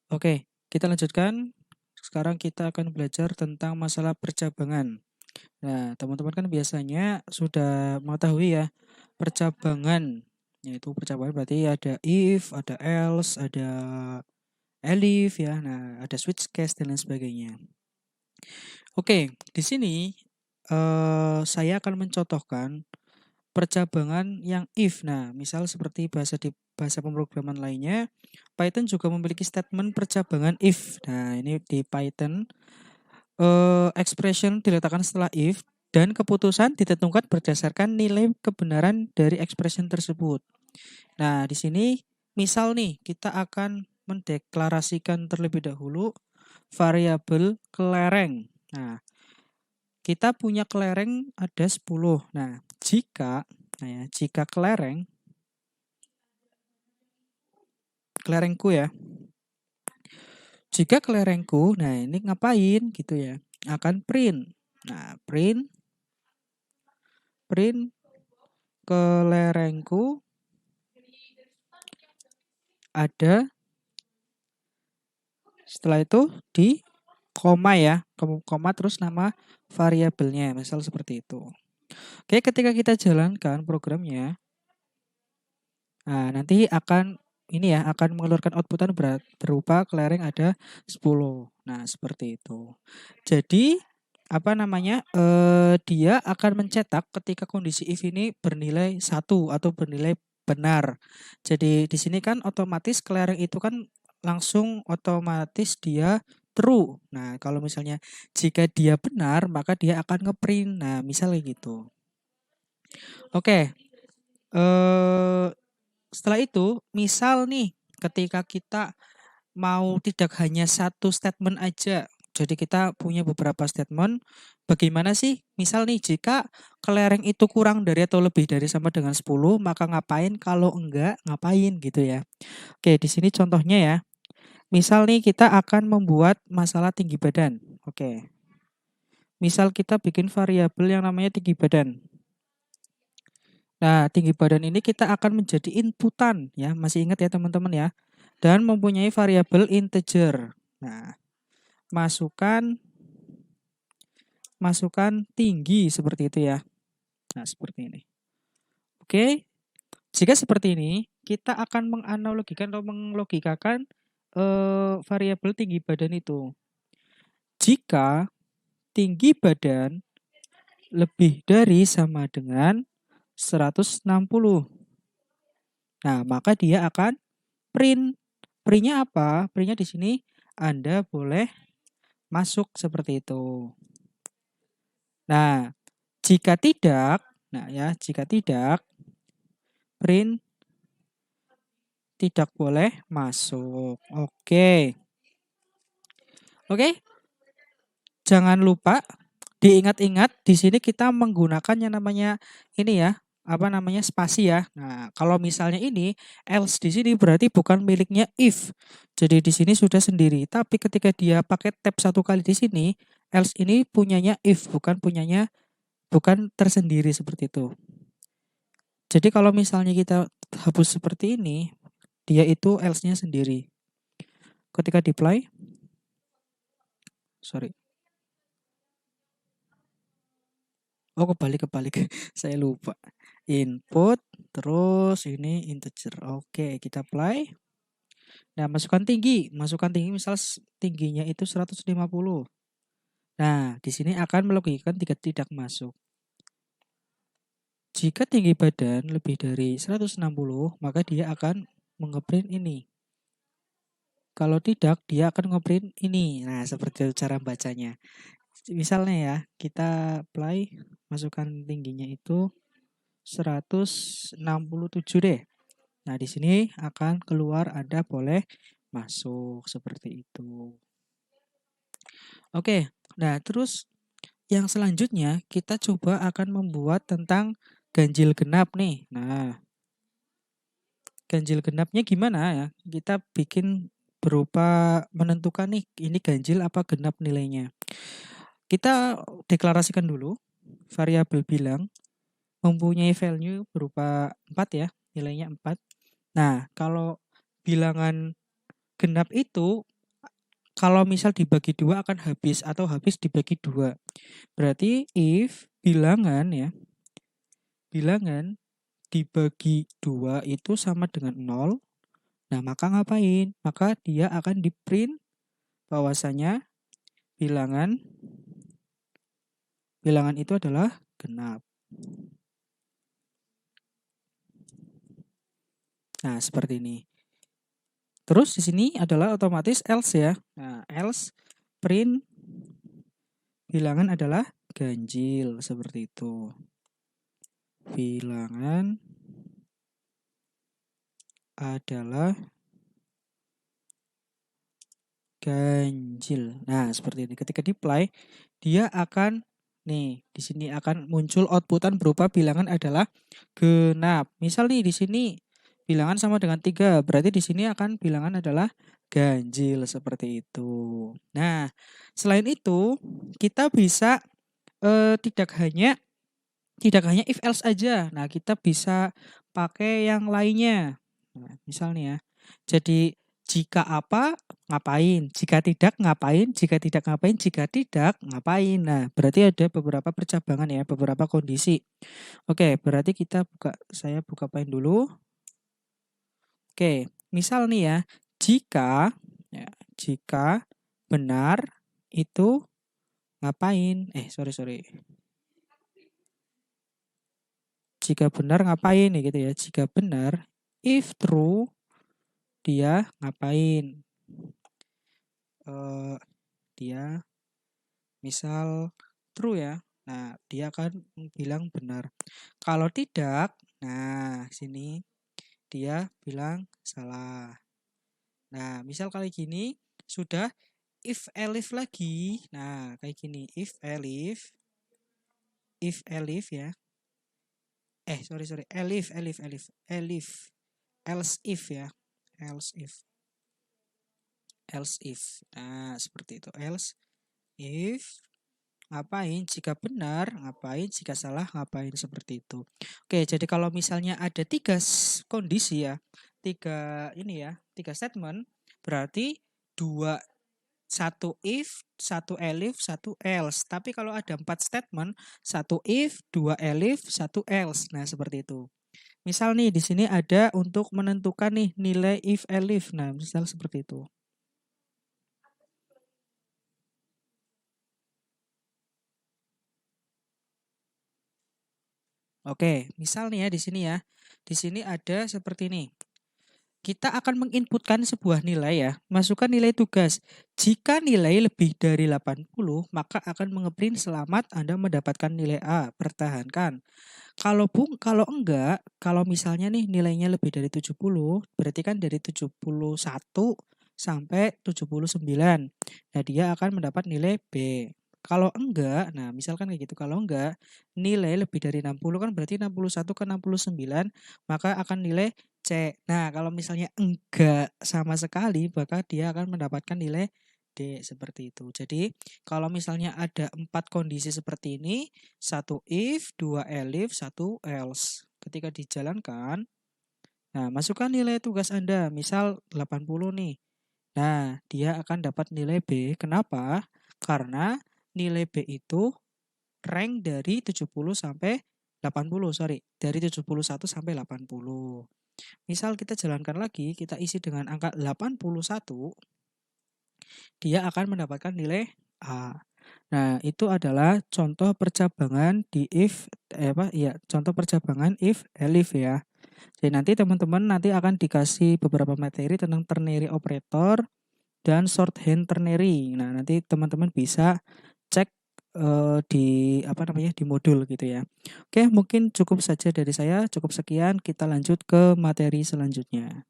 Oke, kita lanjutkan. Sekarang kita akan belajar tentang masalah percabangan. Nah, teman-teman kan biasanya sudah mengetahui ya, percabangan. Yaitu percabangan berarti ada if, ada else, ada elif ya. Nah, ada switch case dan lain sebagainya. Oke, di sini saya akan mencontohkan percabangan yang if. Nah, misal seperti di bahasa pemrograman lainnya, Python juga memiliki statement percabangan if. Nah, ini di Python expression diletakkan setelah if dan keputusan ditentukan berdasarkan nilai kebenaran dari expression tersebut. Nah, di sini misal nih kita akan mendeklarasikan terlebih dahulu variabel kelereng. Nah, kita punya kelereng ada 10. Nah, jika kelerengku ya. Jika kelerengku, nah ini ngapain gitu ya? Akan print. Nah, print kelerengku ada, setelah itu di koma ya, koma terus nama variabelnya, misal seperti itu. Oke, ketika kita jalankan programnya, nah nanti akan ini ya, akan mengeluarkan outputan berupa kelereng ada 10. Nah, seperti itu. Jadi apa namanya? Dia akan mencetak ketika kondisi if ini bernilai 1 atau bernilai benar. Jadi di sini kan otomatis kelereng itu kan langsung otomatis dia true. Nah, kalau misalnya jika dia benar, maka dia akan ngeprint. Nah, misalnya gitu. Oke, setelah itu, misal nih, ketika kita mau tidak hanya satu statement aja, jadi kita punya beberapa statement, bagaimana sih? Misal nih, jika kelereng itu kurang dari atau lebih dari sama dengan 10, maka ngapain? Kalau enggak, ngapain gitu ya. Oke, di sini contohnya ya. Misal nih, kita akan membuat masalah tinggi badan. Oke, misal kita bikin variabel yang namanya tinggi badan. Nah, tinggi badan ini kita akan menjadi inputan ya, masih ingat ya teman-teman ya. Dan mempunyai variabel integer. Nah, masukkan masukkan tinggi seperti itu ya. Nah, seperti ini. Oke, jika seperti ini, kita akan menganalogikan atau menglogikakan variabel tinggi badan itu. Jika tinggi badan lebih dari sama dengan 160. Nah, maka dia akan print. Printnya apa? Printnya di sini Anda boleh masuk seperti itu. Nah, jika tidak, jika tidak, print tidak boleh masuk. Oke. Oke, jangan lupa diingat-ingat di sini kita menggunakan yang namanya ini ya, apa namanya spasi ya. Nah, kalau misalnya ini else di sini berarti bukan miliknya if. Jadi di sini sudah sendiri. Tapi ketika dia pakai tab satu kali di sini, else ini punyanya if, bukan tersendiri seperti itu. Jadi kalau misalnya kita hapus seperti ini, dia itu else-nya sendiri. Ketika deploy, sorry. Oh, kebalik. Saya lupa. Input, terus ini integer. Oke, kita apply. Nah, masukkan tinggi misal tingginya itu 150. Nah, di sini akan melogikan tidak masuk. Jika tinggi badan lebih dari 160, maka dia akan mengeprint ini. Kalau tidak, dia akan ngeprint ini. Nah, seperti itu cara bacanya. Misalnya ya, kita apply, masukkan tingginya itu 167 deh. Nah, di sini akan keluar Anda boleh masuk seperti itu. Oke, nah terus yang selanjutnya kita coba akan membuat tentang ganjil genap nih. Nah, ganjil genapnya gimana ya? Kita bikin berupa menentukan nih ini ganjil apa genap nilainya. Kita deklarasikan dulu variabel bilang mempunyai value berupa 4 ya, nilainya 4. Nah, kalau bilangan genap itu kalau misal dibagi 2 akan habis atau habis dibagi 2. Berarti if bilangan ya, bilangan dibagi 2 itu sama dengan 0. Nah, maka ngapain? Maka dia akan di-print bahwasanya bilangan itu adalah genap. Nah, seperti ini. Terus di sini adalah otomatis else ya. Nah, else print bilangan adalah ganjil seperti itu. Bilangan adalah ganjil. Nah, seperti ini. Ketika di-apply, dia akan nih, di sini akan muncul outputan berupa bilangan adalah genap. Misal nih di sini bilangan sama dengan 3, berarti di sini akan bilangan adalah ganjil seperti itu. Nah, selain itu kita bisa tidak hanya if else aja. Nah, kita bisa pakai yang lainnya. Nah, misalnya ya. Jadi jika apa ngapain, jika tidak ngapain, jika tidak ngapain, jika tidak ngapain. Nah, berarti ada beberapa percabangan ya, beberapa kondisi. Oke, berarti saya buka Paint dulu. Oke, misal nih ya, jika benar itu ngapain? Sorry. Jika benar ngapain nih gitu ya. Jika benar, if true dia ngapain? Dia misal true ya. Nah, dia akan bilang benar. Kalau tidak, nah sini dia bilang salah. Nah, misal kali gini sudah if elif lagi. Nah, kayak gini, if elif ya. Sorry, elif, else if ya, else if. Nah, seperti itu, else if ngapain, jika benar ngapain, jika salah ngapain, seperti itu. Oke, jadi kalau misalnya ada 3 kondisi ya, 3 statement, berarti 1 if, 1 elif, 1 else. Tapi kalau ada 4 statement, 1 if, 2 elif, 1 else. Nah, seperti itu. Misal nih di sini ada untuk menentukan nih nilai if elif. Nah, misal seperti itu. Oke, misal nih ya di sini ya. Di sini ada seperti ini. Kita akan menginputkan sebuah nilai ya. Masukkan nilai tugas. Jika nilai lebih dari 80, maka akan mengeprint selamat Anda mendapatkan nilai A. Pertahankan. Kalau enggak, kalau misalnya nih nilainya lebih dari 70, berarti kan dari 71 sampai 79. Nah, dia akan mendapat nilai B. Kalau enggak, nah misalkan kayak gitu, kalau enggak nilai lebih dari 60 kan berarti 61 ke 69, maka akan nilai C. Nah, kalau misalnya enggak sama sekali, maka dia akan mendapatkan nilai D seperti itu. Jadi, kalau misalnya ada 4 kondisi seperti ini, 1 if, 2 elif, 1 else. Ketika dijalankan, nah masukkan nilai tugas Anda, misal 80 nih. Nah, dia akan dapat nilai B. Kenapa? Karena nilai B itu rank dari 70 sampai 80, dari 71 sampai 80. Misal kita jalankan lagi, kita isi dengan angka 81, dia akan mendapatkan nilai A. Nah, itu adalah contoh percabangan di contoh percabangan if elif ya. Jadi nanti teman-teman akan dikasih beberapa materi tentang ternary operator dan shorthand ternary. Nah, nanti teman-teman bisa cek di modul gitu ya. Oke, mungkin cukup saja dari saya. Cukup sekian, kita lanjut ke materi selanjutnya.